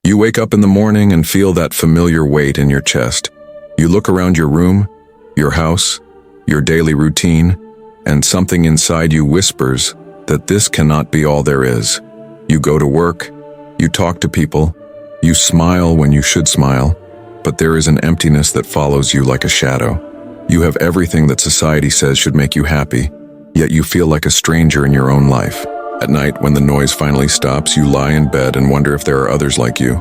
You wake up in the morning and feel that familiar weight in your chest. You look around your room, your house, your daily routine, and something inside you whispers that this cannot be all there is. You go to work, you talk to people, you smile when you should smile, but there is an emptiness that follows you like a shadow. You have everything that society says should make you happy, yet you feel like a stranger in your own life. At night, when the noise finally stops, you lie in bed and wonder if there are others like you,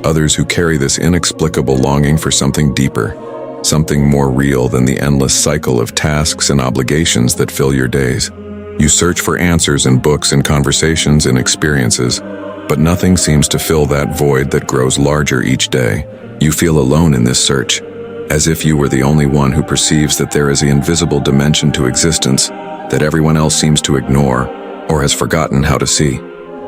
others who carry this inexplicable longing for something deeper, something more real than the endless cycle of tasks and obligations that fill your days. You search for answers in books and conversations and experiences, but nothing seems to fill that void that grows larger each day. You feel alone in this search, as if you were the only one who perceives that there is an invisible dimension to existence that everyone else seems to ignore or has forgotten how to see.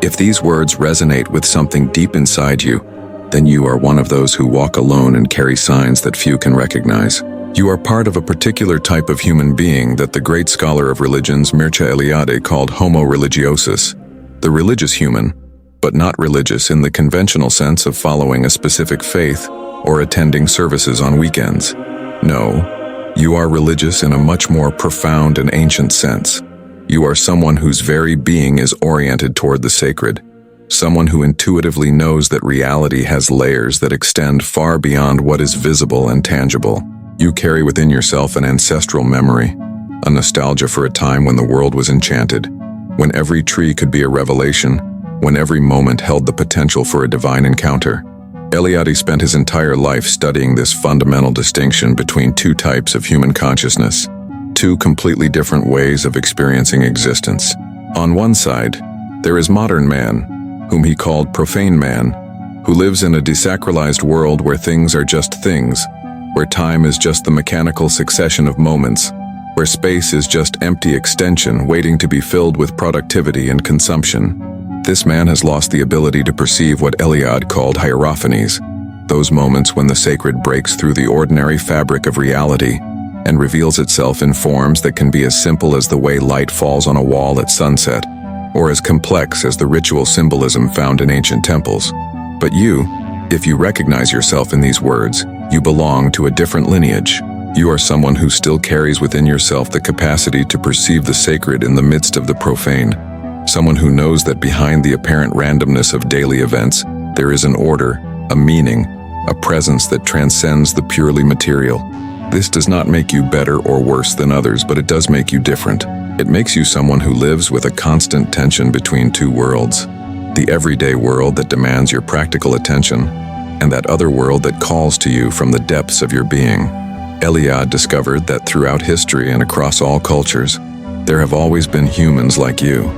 If these words resonate with something deep inside you, then you are one of those who walk alone and carry signs that few can recognize. You are part of a particular type of human being that the great scholar of religions Mircea Eliade called homo religiosus, the religious human, but not religious in the conventional sense of following a specific faith or attending services on weekends. No, you are religious in a much more profound and ancient sense. You are someone whose very being is oriented toward the sacred, someone who intuitively knows that reality has layers that extend far beyond what is visible and tangible. You carry within yourself an ancestral memory, a nostalgia for a time when the world was enchanted, when every tree could be a revelation, when every moment held the potential for a divine encounter. Eliade spent his entire life studying this fundamental distinction between two types of human consciousness, two completely different ways of experiencing existence. On one side, there is modern man, whom he called profane man, who lives in a desacralized world where things are just things, where time is just the mechanical succession of moments, where space is just empty extension waiting to be filled with productivity and consumption. This man has lost the ability to perceive what Eliade called hierophanies, those moments when the sacred breaks through the ordinary fabric of reality and reveals itself in forms that can be as simple as the way light falls on a wall at sunset, or as complex as the ritual symbolism found in ancient temples. But you, if you recognize yourself in these words, you belong to a different lineage. You are someone who still carries within yourself the capacity to perceive the sacred in the midst of the profane. Someone who knows that behind the apparent randomness of daily events, there is an order, a meaning, a presence that transcends the purely material. This does not make you better or worse than others, but it does make you different. It makes you someone who lives with a constant tension between two worlds. The everyday world that demands your practical attention, and that other world that calls to you from the depths of your being. Eliade discovered that throughout history and across all cultures, there have always been humans like you.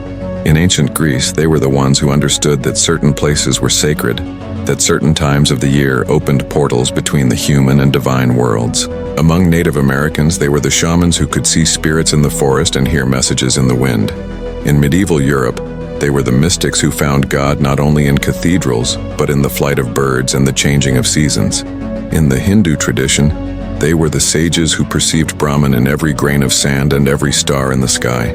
In ancient Greece, they were the ones who understood that certain places were sacred, that certain times of the year opened portals between the human and divine worlds. Among Native Americans, they were the shamans who could see spirits in the forest and hear messages in the wind. In medieval Europe, they were the mystics who found God not only in cathedrals, but in the flight of birds and the changing of seasons. In the Hindu tradition, they were the sages who perceived Brahman in every grain of sand and every star in the sky.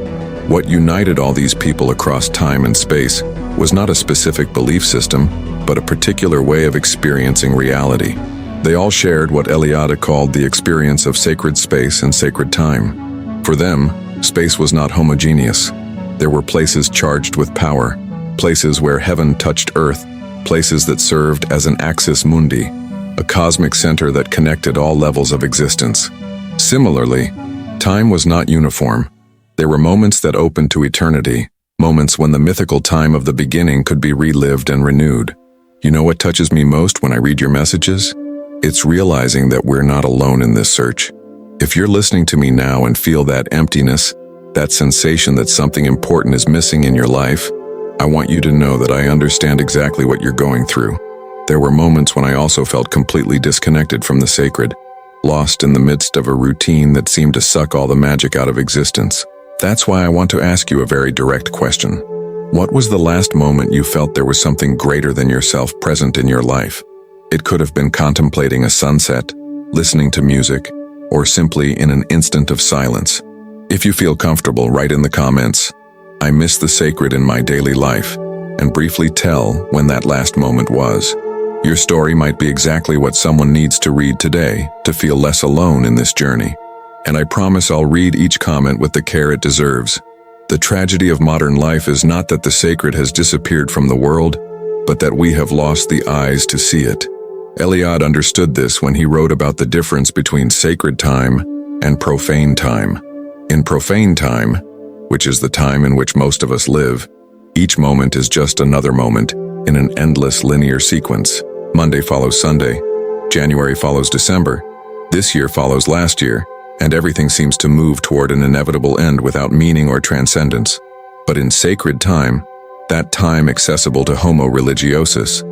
What united all these people across time and space was not a specific belief system, but a particular way of experiencing reality. They all shared what Eliade called the experience of sacred space and sacred time. For them, space was not homogeneous. There were places charged with power, places where heaven touched earth, places that served as an axis mundi, a cosmic center that connected all levels of existence. Similarly, time was not uniform. There were moments that opened to eternity, moments when the mythical time of the beginning could be relived and renewed. You know what touches me most when I read your messages? It's realizing that we're not alone in this search. If you're listening to me now and feel that emptiness, that sensation that something important is missing in your life, I want you to know that I understand exactly what you're going through. There were moments when I also felt completely disconnected from the sacred, lost in the midst of a routine that seemed to suck all the magic out of existence. That's why I want to ask you a very direct question. What was the last moment you felt there was something greater than yourself present in your life? It could have been contemplating a sunset, listening to music, or simply in an instant of silence. If you feel comfortable, write in the comments, "I miss the sacred in my daily life," and briefly tell when that last moment was. Your story might be exactly what someone needs to read today to feel less alone in this journey. And I promise I'll read each comment with the care it deserves. The tragedy of modern life is not that the sacred has disappeared from the world, but that we have lost the eyes to see it. Eliade understood this when he wrote about the difference between sacred time and profane time. In profane time, which is the time in which most of us live, each moment is just another moment in an endless linear sequence. Monday follows Sunday, January follows December, this year follows last year, and everything seems to move toward an inevitable end without meaning or transcendence. But in sacred time, that time accessible to homo religiosus,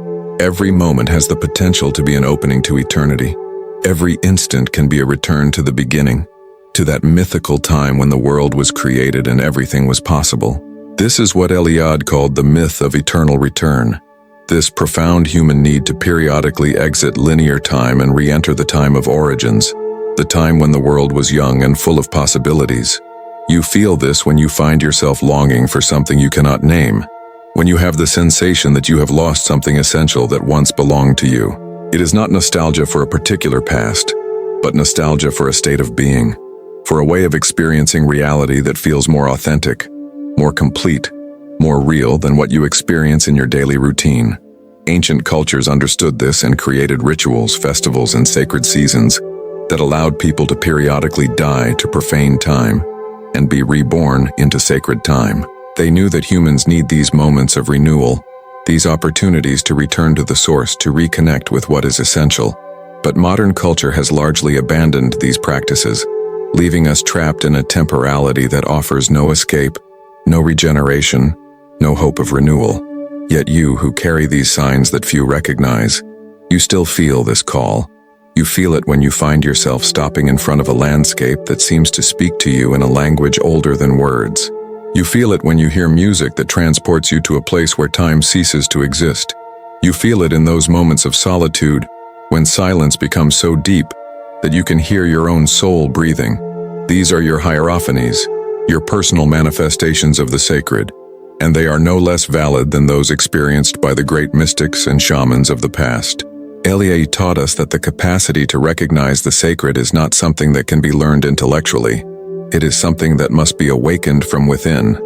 every moment has the potential to be an opening to eternity. Every instant can be a return to the beginning, to that mythical time when the world was created and everything was possible. This is what Eliade called the myth of eternal return. This profound human need to periodically exit linear time and re-enter the time of origins, the time when the world was young and full of possibilities. You feel this when you find yourself longing for something you cannot name, when you have the sensation that you have lost something essential that once belonged to you. It is not nostalgia for a particular past, but nostalgia for a state of being, for a way of experiencing reality that feels more authentic, more complete, more real than what you experience in your daily routine. Ancient cultures understood this and created rituals, festivals, and sacred seasons that allowed people to periodically die to profane time and be reborn into sacred time. They knew that humans need these moments of renewal, these opportunities to return to the source, to reconnect with what is essential. But modern culture has largely abandoned these practices, leaving us trapped in a temporality that offers no escape, no regeneration, no hope of renewal. Yet you, who carry these signs that few recognize, you still feel this call. You feel it when you find yourself stopping in front of a landscape that seems to speak to you in a language older than words. You feel it when you hear music that transports you to a place where time ceases to exist. You feel it in those moments of solitude, when silence becomes so deep that you can hear your own soul breathing. These are your hierophanies, your personal manifestations of the sacred, and they are no less valid than those experienced by the great mystics and shamans of the past. Eliade taught us that the capacity to recognize the sacred is not something that can be learned intellectually. It is something that must be awakened from within.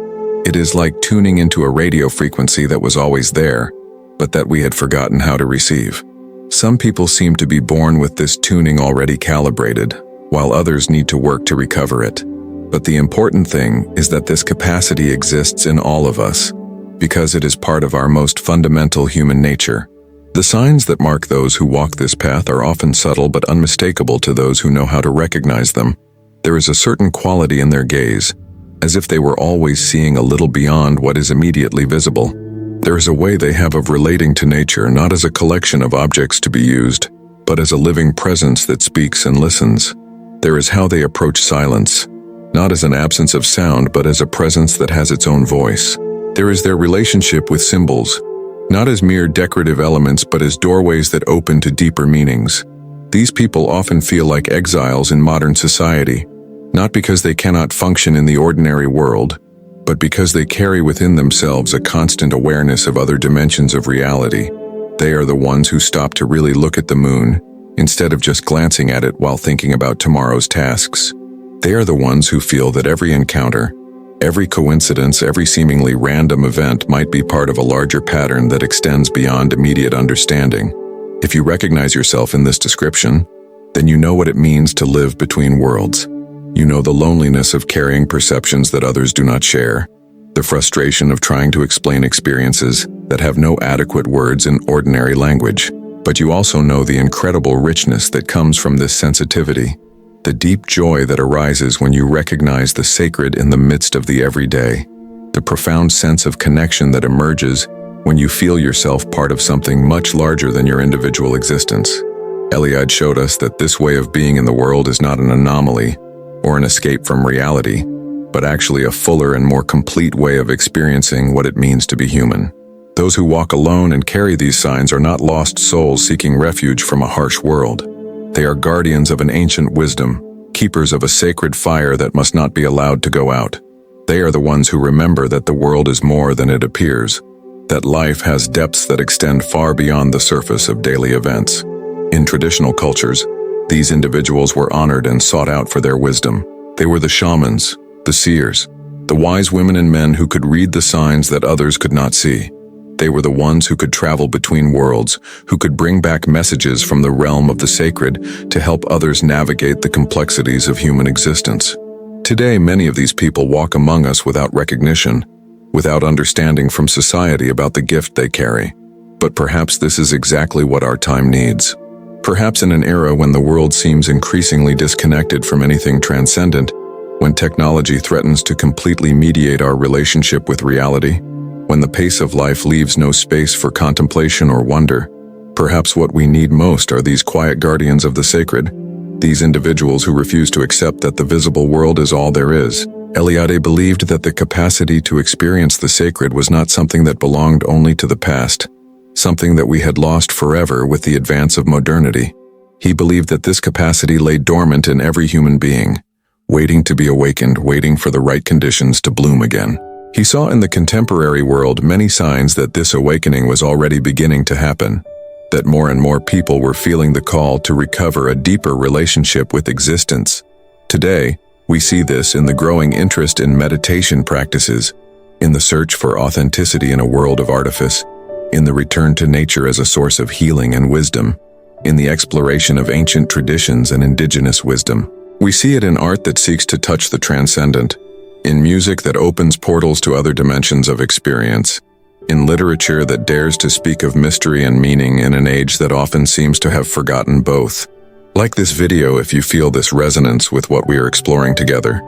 It is like tuning into a radio frequency that was always there, but that we had forgotten how to receive. Some people seem to be born with this tuning already calibrated, while others need to work to recover it. But the important thing is that this capacity exists in all of us, because it is part of our most fundamental human nature. The signs that mark those who walk this path are often subtle but unmistakable to those who know how to recognize them. There is a certain quality in their gaze, as if they were always seeing a little beyond what is immediately visible. There is a way they have of relating to nature, not as a collection of objects to be used, but as a living presence that speaks and listens. There is how they approach silence, not as an absence of sound, but as a presence that has its own voice. There is their relationship with symbols, not as mere decorative elements, but as doorways that open to deeper meanings. These people often feel like exiles in modern society, not because they cannot function in the ordinary world, but because they carry within themselves a constant awareness of other dimensions of reality. They are the ones who stop to really look at the moon, instead of just glancing at it while thinking about tomorrow's tasks. They are the ones who feel that every encounter, every coincidence, every seemingly random event might be part of a larger pattern that extends beyond immediate understanding. If you recognize yourself in this description, then you know what it means to live between worlds. You know the loneliness of carrying perceptions that others do not share, the frustration of trying to explain experiences that have no adequate words in ordinary language. But you also know the incredible richness that comes from this sensitivity, the deep joy that arises when you recognize the sacred in the midst of the everyday, the profound sense of connection that emerges when you feel yourself part of something much larger than your individual existence. Eliade showed us that this way of being in the world is not an anomaly or an escape from reality, but actually a fuller and more complete way of experiencing what it means to be human. Those who walk alone and carry these signs are not lost souls seeking refuge from a harsh world. They are guardians of an ancient wisdom, keepers of a sacred fire that must not be allowed to go out. They are the ones who remember that the world is more than it appears, that life has depths that extend far beyond the surface of daily events. In traditional cultures, these individuals were honored and sought out for their wisdom. They were the shamans, the seers, the wise women and men who could read the signs that others could not see. They were the ones who could travel between worlds, who could bring back messages from the realm of the sacred to help others navigate the complexities of human existence. Today, many of these people walk among us without recognition, without understanding from society about the gift they carry. But perhaps this is exactly what our time needs. Perhaps in an era when the world seems increasingly disconnected from anything transcendent, when technology threatens to completely mediate our relationship with reality, when the pace of life leaves no space for contemplation or wonder, perhaps what we need most are these quiet guardians of the sacred, these individuals who refuse to accept that the visible world is all there is. Eliade believed that the capacity to experience the sacred was not something that belonged only to the past, something that we had lost forever with the advance of modernity. He believed that this capacity lay dormant in every human being, waiting to be awakened, waiting for the right conditions to bloom again. He saw in the contemporary world many signs that this awakening was already beginning to happen, that more and more people were feeling the call to recover a deeper relationship with existence. Today, we see this in the growing interest in meditation practices, in the search for authenticity in a world of artifice, in the return to nature as a source of healing and wisdom, in the exploration of ancient traditions and indigenous wisdom. We see it in art that seeks to touch the transcendent, in music that opens portals to other dimensions of experience, in literature that dares to speak of mystery and meaning in an age that often seems to have forgotten both. Like this video if you feel this resonance with what we are exploring together,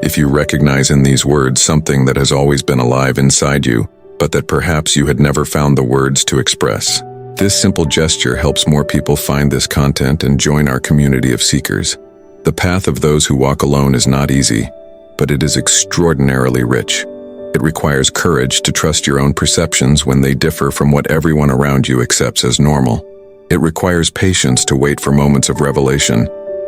if you recognize in these words something that has always been alive inside you, but that perhaps you had never found the words to express. This simple gesture helps more people find this content and join our community of seekers. The path of those who walk alone is not easy, but it is extraordinarily rich. It requires courage to trust your own perceptions when they differ from what everyone around you accepts as normal. It requires patience to wait for moments of revelation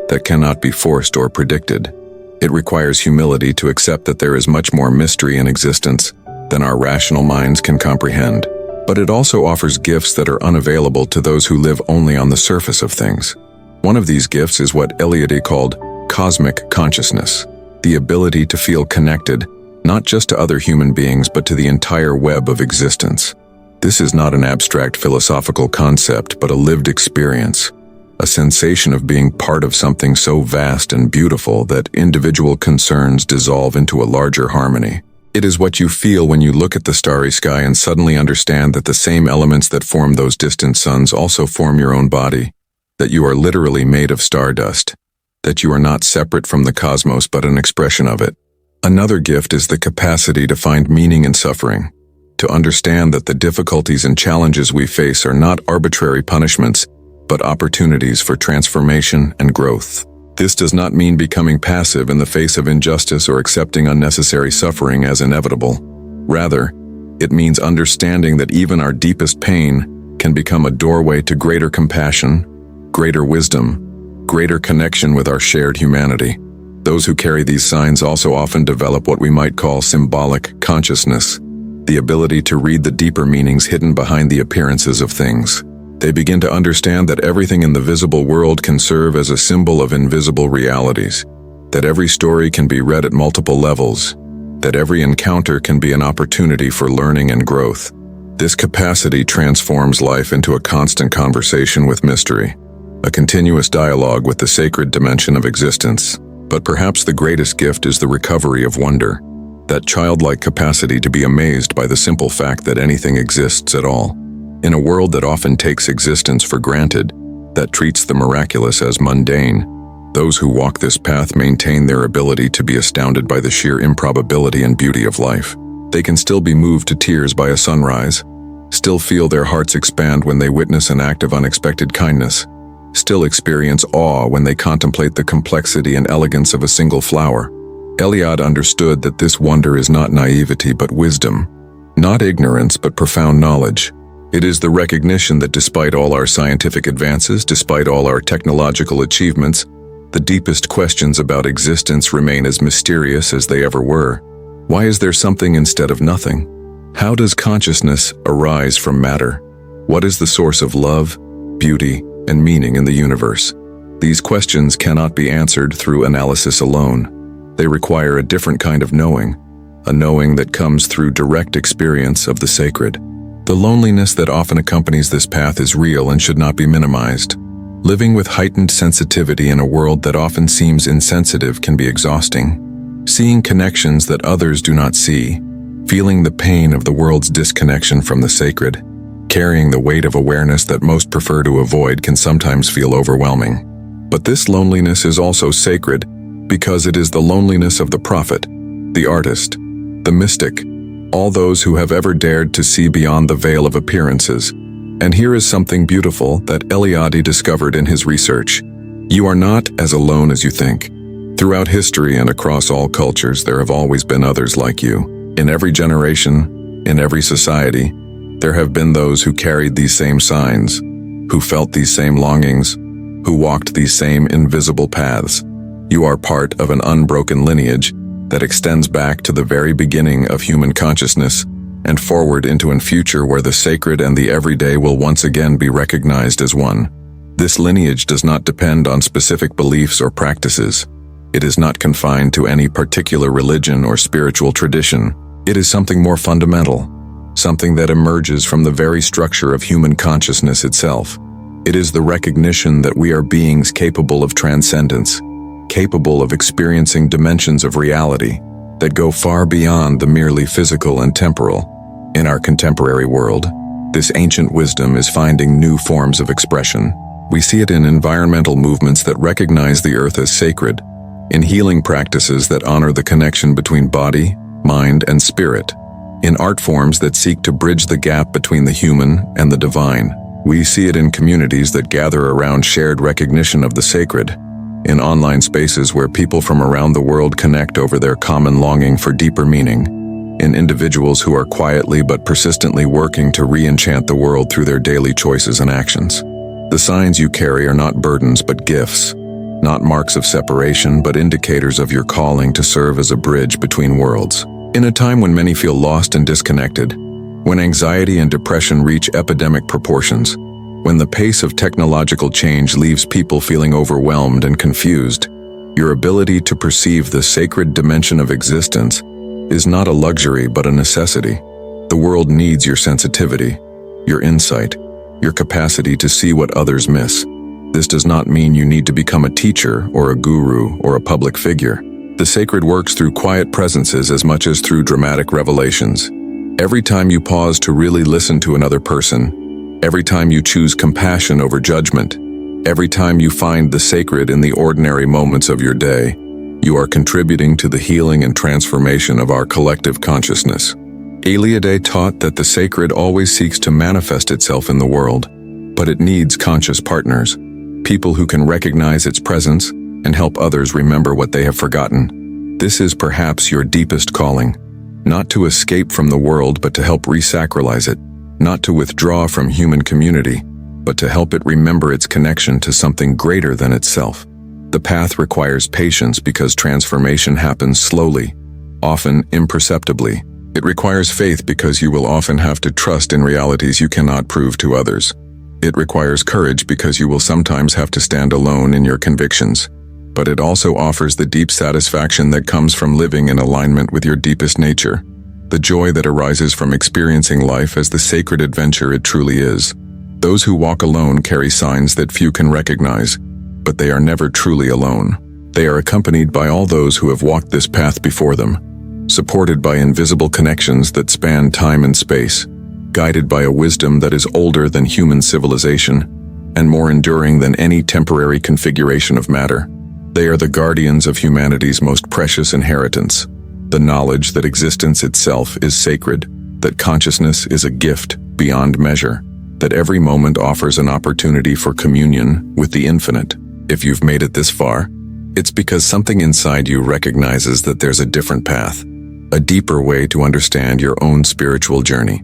that cannot be forced or predicted. It requires humility to accept that there is much more mystery in existence than our rational minds can comprehend. But it also offers gifts that are unavailable to those who live only on the surface of things. One of these gifts is what Eliade called cosmic consciousness, the ability to feel connected, not just to other human beings but to the entire web of existence. This is not an abstract philosophical concept but a lived experience, a sensation of being part of something so vast and beautiful that individual concerns dissolve into a larger harmony. It is what you feel when you look at the starry sky and suddenly understand that the same elements that form those distant suns also form your own body, that you are literally made of stardust, that you are not separate from the cosmos but an expression of it. Another gift is the capacity to find meaning in suffering, to understand that the difficulties and challenges we face are not arbitrary punishments, but opportunities for transformation and growth. This does not mean becoming passive in the face of injustice or accepting unnecessary suffering as inevitable. Rather, it means understanding that even our deepest pain can become a doorway to greater compassion, greater wisdom, greater connection with our shared humanity. Those who carry these signs also often develop what we might call symbolic consciousness, the ability to read the deeper meanings hidden behind the appearances of things. They begin to understand that everything in the visible world can serve as a symbol of invisible realities, that every story can be read at multiple levels, that every encounter can be an opportunity for learning and growth. This capacity transforms life into a constant conversation with mystery, a continuous dialogue with the sacred dimension of existence. But perhaps the greatest gift is the recovery of wonder, that childlike capacity to be amazed by the simple fact that anything exists at all. In a world that often takes existence for granted, that treats the miraculous as mundane, those who walk this path maintain their ability to be astounded by the sheer improbability and beauty of life. They can still be moved to tears by a sunrise, still feel their hearts expand when they witness an act of unexpected kindness, still experience awe when they contemplate the complexity and elegance of a single flower. Eliade understood that this wonder is not naivety but wisdom, not ignorance but profound knowledge. It is the recognition that despite all our scientific advances, despite all our technological achievements, the deepest questions about existence remain as mysterious as they ever were. Why is there something instead of nothing? How does consciousness arise from matter? What is the source of love, beauty, and meaning in the universe? These questions cannot be answered through analysis alone. They require a different kind of knowing, a knowing that comes through direct experience of the sacred. The loneliness that often accompanies this path is real and should not be minimized. Living with heightened sensitivity in a world that often seems insensitive can be exhausting. Seeing connections that others do not see, feeling the pain of the world's disconnection from the sacred, carrying the weight of awareness that most prefer to avoid can sometimes feel overwhelming. But this loneliness is also sacred because it is the loneliness of the prophet, the artist, the mystic, all those who have ever dared to see beyond the veil of appearances. And here is something beautiful that Eliade discovered in his research. You are not as alone as you think. Throughout history and across all cultures, there have always been others like you. In every generation, in every society, there have been those who carried these same signs, who felt these same longings, who walked these same invisible paths. You are part of an unbroken lineage that extends back to the very beginning of human consciousness and forward into a future where the sacred and the everyday will once again be recognized as one. This lineage does not depend on specific beliefs or practices. It is not confined to any particular religion or spiritual tradition. It is something more fundamental, something that emerges from the very structure of human consciousness itself. It is the recognition that we are beings capable of transcendence, capable of experiencing dimensions of reality that go far beyond the merely physical and temporal. In our contemporary world, this ancient wisdom is finding new forms of expression. We see it in environmental movements that recognize the earth as sacred, in healing practices that honor the connection between body, mind, and spirit, in art forms that seek to bridge the gap between the human and the divine. We see it in communities that gather around shared recognition of the sacred, in online spaces where people from around the world connect over their common longing for deeper meaning, in individuals who are quietly but persistently working to re-enchant the world through their daily choices and actions. The signs you carry are not burdens but gifts, not marks of separation but indicators of your calling to serve as a bridge between worlds. In a time when many feel lost and disconnected, when anxiety and depression reach epidemic proportions, when the pace of technological change leaves people feeling overwhelmed and confused, your ability to perceive the sacred dimension of existence is not a luxury but a necessity. The world needs your sensitivity, your insight, your capacity to see what others miss. This does not mean you need to become a teacher or a guru or a public figure. The sacred works through quiet presences as much as through dramatic revelations. Every time you pause to really listen to another person, every time you choose compassion over judgment, every time you find the sacred in the ordinary moments of your day, you are contributing to the healing and transformation of our collective consciousness. Eliade taught that the sacred always seeks to manifest itself in the world, but it needs conscious partners, people who can recognize its presence and help others remember what they have forgotten. This is perhaps your deepest calling, not to escape from the world but to help resacralize it, not to withdraw from human community, but to help it remember its connection to something greater than itself. The path requires patience because transformation happens slowly, often imperceptibly. It requires faith because you will often have to trust in realities you cannot prove to others. It requires courage because you will sometimes have to stand alone in your convictions. But it also offers the deep satisfaction that comes from living in alignment with your deepest nature, the joy that arises from experiencing life as the sacred adventure it truly is. Those who walk alone carry signs that few can recognize, but they are never truly alone. They are accompanied by all those who have walked this path before them, supported by invisible connections that span time and space, guided by a wisdom that is older than human civilization and more enduring than any temporary configuration of matter. They are the guardians of humanity's most precious inheritance, the knowledge that existence itself is sacred, that consciousness is a gift beyond measure, that every moment offers an opportunity for communion with the infinite. If you've made it this far, it's because something inside you recognizes that there's a different path, a deeper way to understand your own spiritual journey.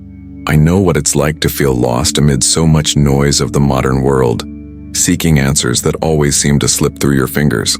I know what it's like to feel lost amid so much noise of the modern world, seeking answers that always seem to slip through your fingers.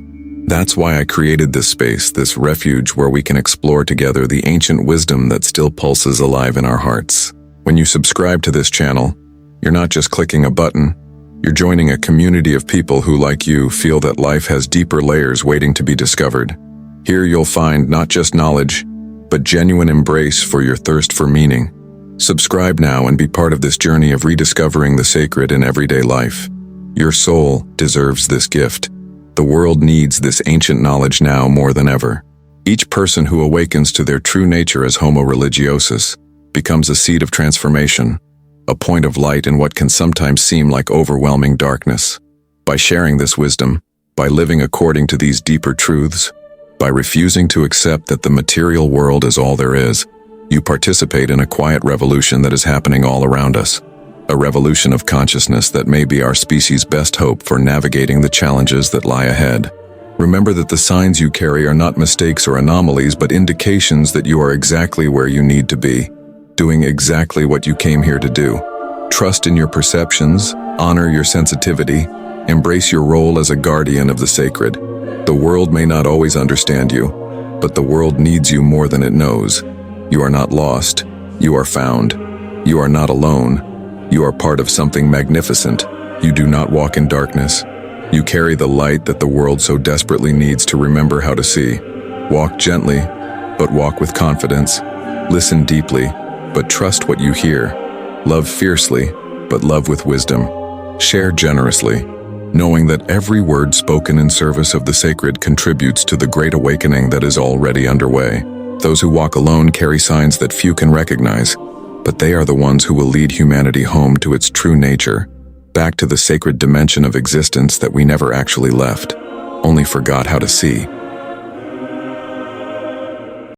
That's why I created this space, this refuge where we can explore together the ancient wisdom that still pulses alive in our hearts. When you subscribe to this channel, you're not just clicking a button, you're joining a community of people who, like you, feel that life has deeper layers waiting to be discovered. Here you'll find not just knowledge, but genuine embrace for your thirst for meaning. Subscribe now and be part of this journey of rediscovering the sacred in everyday life. Your soul deserves this gift. The world needs this ancient knowledge now more than ever. Each person who awakens to their true nature as Homo religiosus becomes a seed of transformation, a point of light in what can sometimes seem like overwhelming darkness. By sharing this wisdom, by living according to these deeper truths, by refusing to accept that the material world is all there is, you participate in a quiet revolution that is happening all around us. A revolution of consciousness that may be our species' best hope for navigating the challenges that lie ahead. Remember that the signs you carry are not mistakes or anomalies, but indications that you are exactly where you need to be, doing exactly what you came here to do. Trust in your perceptions, honor your sensitivity, embrace your role as a guardian of the sacred. The world may not always understand you, but the world needs you more than it knows. You are not lost, you are found. You are not alone. You are part of something magnificent. You do not walk in darkness. You carry the light that the world so desperately needs to remember how to see. Walk gently, but walk with confidence. Listen deeply, but trust what you hear. Love fiercely, but love with wisdom. Share generously, knowing that every word spoken in service of the sacred contributes to the great awakening that is already underway. Those who walk alone carry signs that few can recognize, but they are the ones who will lead humanity home to its true nature, back to the sacred dimension of existence that we never actually left, only forgot how to see.